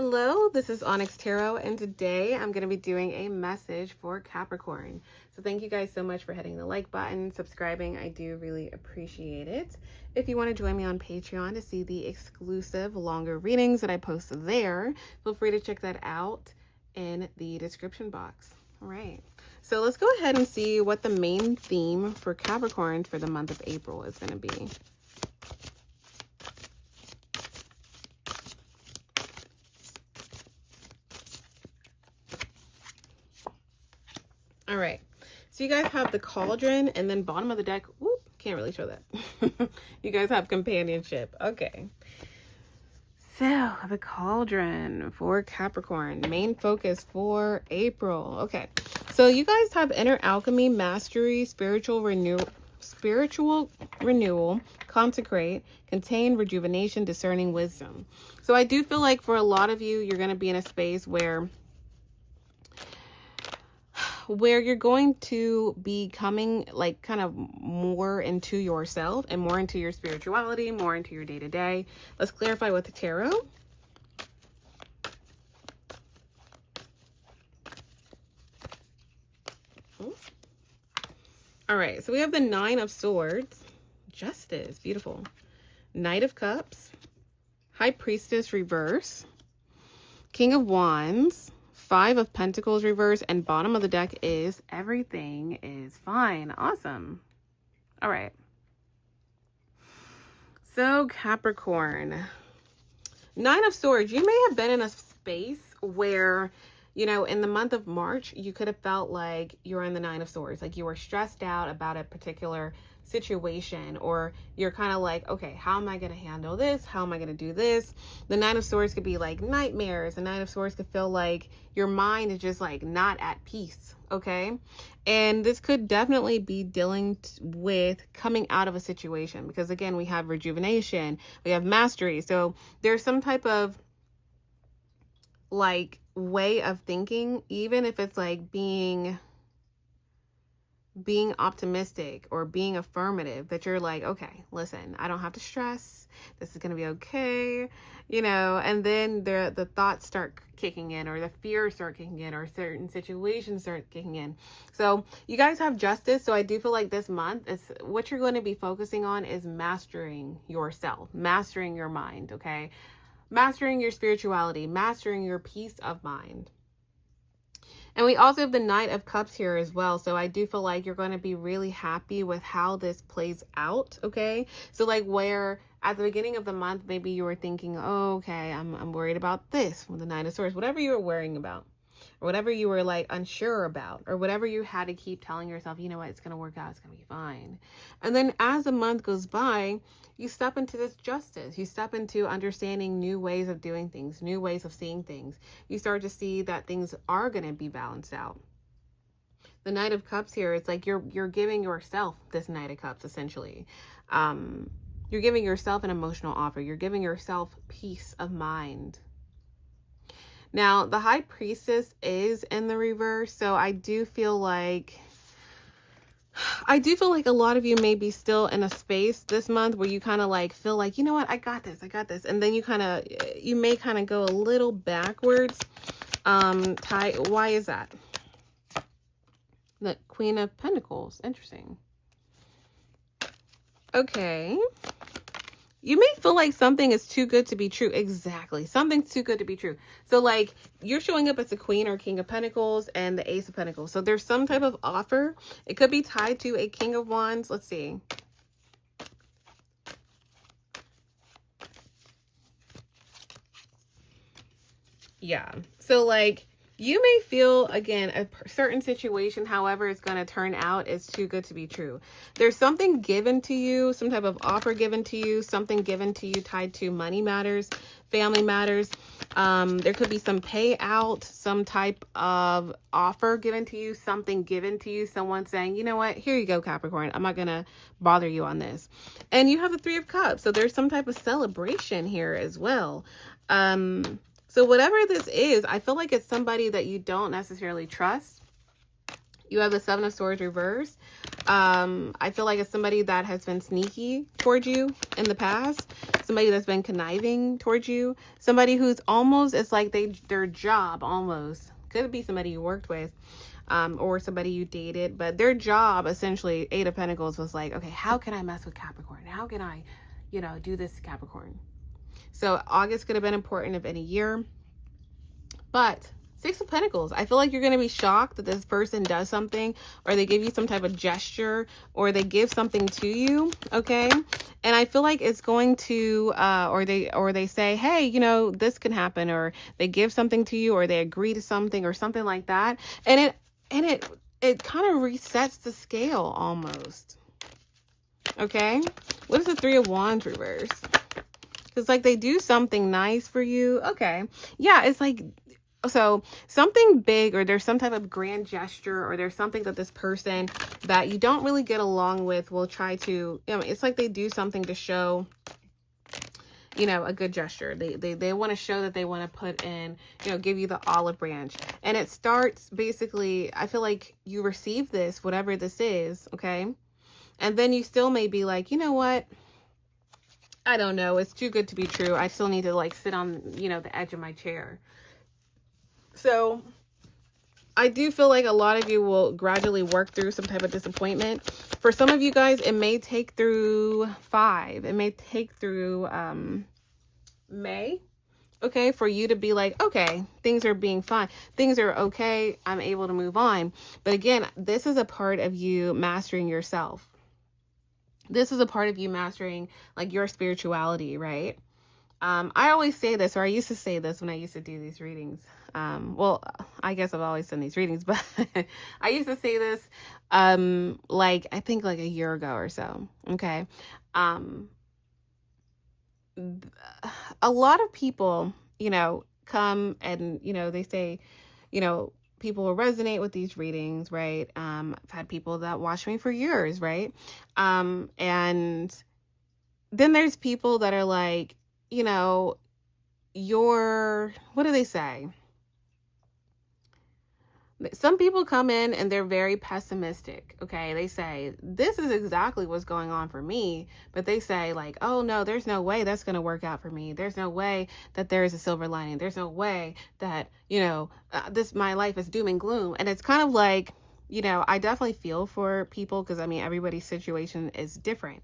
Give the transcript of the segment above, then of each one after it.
Hello, this is Onyx Tarot, and today I'm going to be doing a message for Capricorn. So thank you guys so much for hitting the like button, subscribing. I do really appreciate it. If you want to join me on Patreon to see the exclusive longer readings that I post there, feel free to check that out in the description box. All right, so let's go ahead and see what the main theme for Capricorn for the month of April is going to be. All right, so you guys have the cauldron, and then bottom of the deck, whoop, can't really show that. You guys have companionship. Okay. So the cauldron for Capricorn, main focus for April. Okay. So you guys have inner alchemy, mastery, spiritual renewal, consecrate, contain, rejuvenation, discerning wisdom. So I do feel like for a lot of you, you're going to be in a space where you're going to be coming like kind of more into yourself and more into your spirituality, more into your day-to-day. Let's clarify with the tarot. All right, so we have the Nine of Swords, Justice, beautiful. Knight of Cups, High Priestess reverse, King of Wands, Five of Pentacles reverse, and bottom of the deck is everything is fine. Awesome. All right. So Capricorn, Nine of Swords, you may have been in a space where, you know, in the month of March, you could have felt like you're in the Nine of Swords, like you were stressed out about a particular situation, or you're kind of like, okay, how am I going to handle this? How am I going to do this? The Nine of Swords could be like nightmares. The Nine of Swords could feel like your mind is just like not at peace. Okay. And this could definitely be dealing with coming out of a situation, because again, we have rejuvenation, we have mastery. So there's some type of like way of thinking, even if it's like being optimistic or being affirmative, that you're like, okay, listen, I don't have to stress. This is going to be okay, you know, and then the thoughts start kicking in, or the fears start kicking in, or certain situations start kicking in. So you guys have Justice. So I do feel like this month is what you're going to be focusing on is mastering yourself, mastering your mind. Okay. Mastering your spirituality, mastering your peace of mind. And we also have the Knight of Cups here as well. So I do feel like you're going to be really happy with how this plays out. Okay. So like where at the beginning of the month, maybe you were thinking, oh, okay, I'm worried about this with the Nine of Swords, whatever you were worrying about, or whatever you were like unsure about, or whatever you had to keep telling yourself, you know what, it's going to work out. It's going to be fine. And then as the month goes by, you step into this justice. You step into understanding new ways of doing things, new ways of seeing things. You start to see that things are going to be balanced out. The Knight of Cups here, it's like you're giving yourself this Knight of Cups, essentially. You're giving yourself an emotional offer. You're giving yourself peace of mind. Now, the High Priestess is in the reverse, so I do feel like a lot of you may be still in a space this month where you kind of like feel like, you know what, I got this. And then you may kind of go a little backwards. Why is that? The Queen of Pentacles. Interesting. Okay. You may feel like something is too good to be true. Exactly. Something's too good to be true. So like you're showing up as a Queen or King of Pentacles and the Ace of Pentacles. So there's some type of offer. It could be tied to a King of Wands. Let's see. Yeah. So like you may feel, again, a certain situation, however it's going to turn out, is too good to be true. There's something given to you, some type of offer given to you, something given to you tied to money matters, family matters. There could be some payout, some type of offer given to you, something given to you, someone saying, you know what, here you go, Capricorn. I'm not going to bother you on this. And you have the Three of Cups. So there's some type of celebration here as well. So whatever this is, I feel like it's somebody that you don't necessarily trust. You have the Seven of Swords reversed. I feel like it's somebody that has been sneaky towards you in the past. Somebody that's been conniving towards you. Somebody who's almost, it's like their job almost. Could be somebody you worked with. Or somebody you dated. But their job, essentially, Eight of Pentacles, was like, okay, how can I mess with Capricorn? How can I, do this to Capricorn? So August could have been important of any year. But Six of Pentacles, I feel like you're going to be shocked that this person does something, or they give you some type of gesture, or they give something to you, okay? And I feel like it's going to, or they say, hey, this can happen, or they give something to you, or they agree to something, or something like that. And it kind of resets the scale almost, okay? What is the Three of Wands reverse? It's like they do something nice for you, okay? Yeah, it's like, so something big, or there's some type of grand gesture, or there's something that this person that you don't really get along with will try to, it's like they do something to show, a good gesture. They want to show that they want to put in, give you the olive branch. And it starts basically, I feel like you receive this, whatever this is, okay? And then you still may be like, you know what? I don't know. It's too good to be true. I still need to like sit on, the edge of my chair. So I do feel like a lot of you will gradually work through some type of disappointment. For some of you guys, it may take through 5. It may take through May, okay, for you to be like, okay, things are being fine. Things are okay. I'm able to move on. But again, this is a part of you mastering yourself. This is a part of you mastering like your spirituality, right? I always say this, or I used to say this when I used to do these readings. Well, I guess I've always done these readings, but I used to say this, like, I think like a year ago or so. Okay. A lot of people, come and, they say, people will resonate with these readings, right? I've had people that watch me for years, right? And then there's people that are like, what do they say? Some people come in and they're very pessimistic, okay? They say, this is exactly what's going on for me. But they say like, oh no, there's no way that's going to work out for me. There's no way that there is a silver lining. There's no way that, my life is doom and gloom. And it's kind of like, I definitely feel for people because, everybody's situation is different.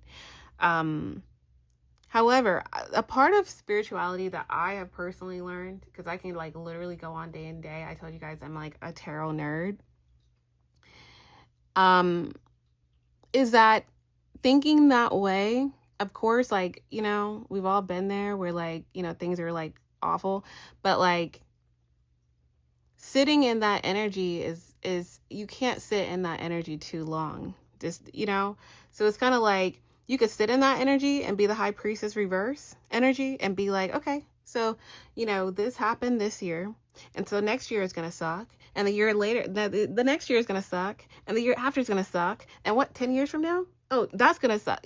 However, a part of spirituality that I have personally learned, because I can like literally go on day and day. I told you guys I'm like a tarot nerd. Is that thinking that way, of course, like, we've all been there where like, things are like awful, but like sitting in that energy is you can't sit in that energy too long. Just, so it's kind of like, you could sit in that energy and be the High Priestess reverse energy and be like, okay, so, this happened this year. And so next year is going to suck. And the year later, the next year is going to suck. And the year after is going to suck. And what, 10 years from now? Oh, that's going to suck,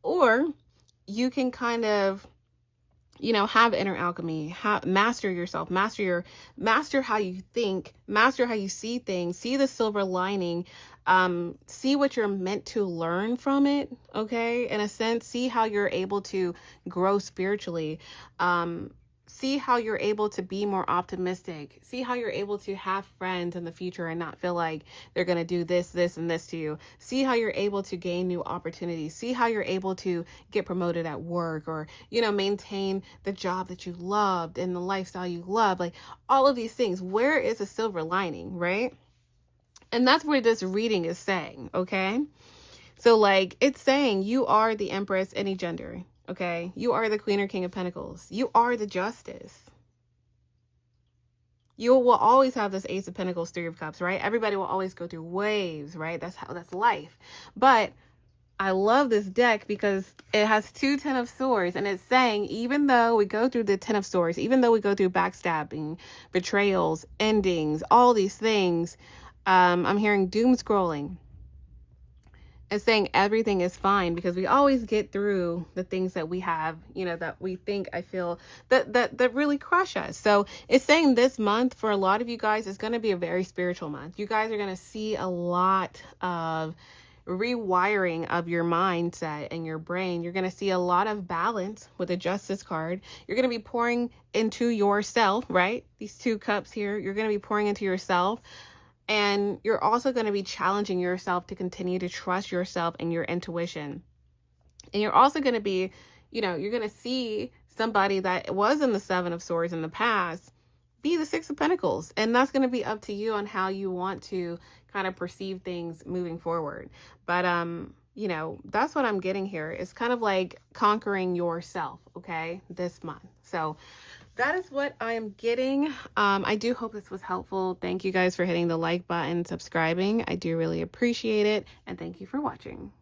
or you can kind of, have inner alchemy, master yourself, master how you think, master how you see things, see the silver lining, see what you're meant to learn from it. Okay. In a sense, see how you're able to grow spiritually. See how you're able to be more optimistic. See how you're able to have friends in the future and not feel like they're going to do this, and this to you. See how you're able to gain new opportunities. See how you're able to get promoted at work or, maintain the job that you loved and the lifestyle you love. Like all of these things. Where is the silver lining, right? And that's what this reading is saying, okay? So like it's saying you are the Empress, any gender. Okay, you are the Queen or King of Pentacles. You are the Justice. You will always have this Ace of Pentacles, Three of Cups, right? Everybody will always go through waves, right? That's life. But I love this deck because it has 2 Ten of Swords, and it's saying even though we go through the Ten of Swords, even though we go through backstabbing, betrayals, endings, all these things, I'm hearing doom scrolling. It's saying everything is fine, because we always get through the things that we have, that we think, I feel, that really crush us. So it's saying this month for a lot of you guys is going to be a very spiritual month. You guys are going to see a lot of rewiring of your mindset and your brain. You're going to see a lot of balance with the Justice card. You're going to be pouring into yourself, right? These 2 cups here, you're going to be pouring into yourself. And you're also going to be challenging yourself to continue to trust yourself and your intuition. And you're also going to be, you're going to see somebody that was in the 7 of Swords in the past be the 6 of Pentacles. And that's going to be up to you on how you want to kind of perceive things moving forward. But, that's what I'm getting here. It's kind of like conquering yourself, okay, this month. So that is what I am getting. I do hope this was helpful. Thank you guys for hitting the like button, subscribing. I do really appreciate it. And thank you for watching.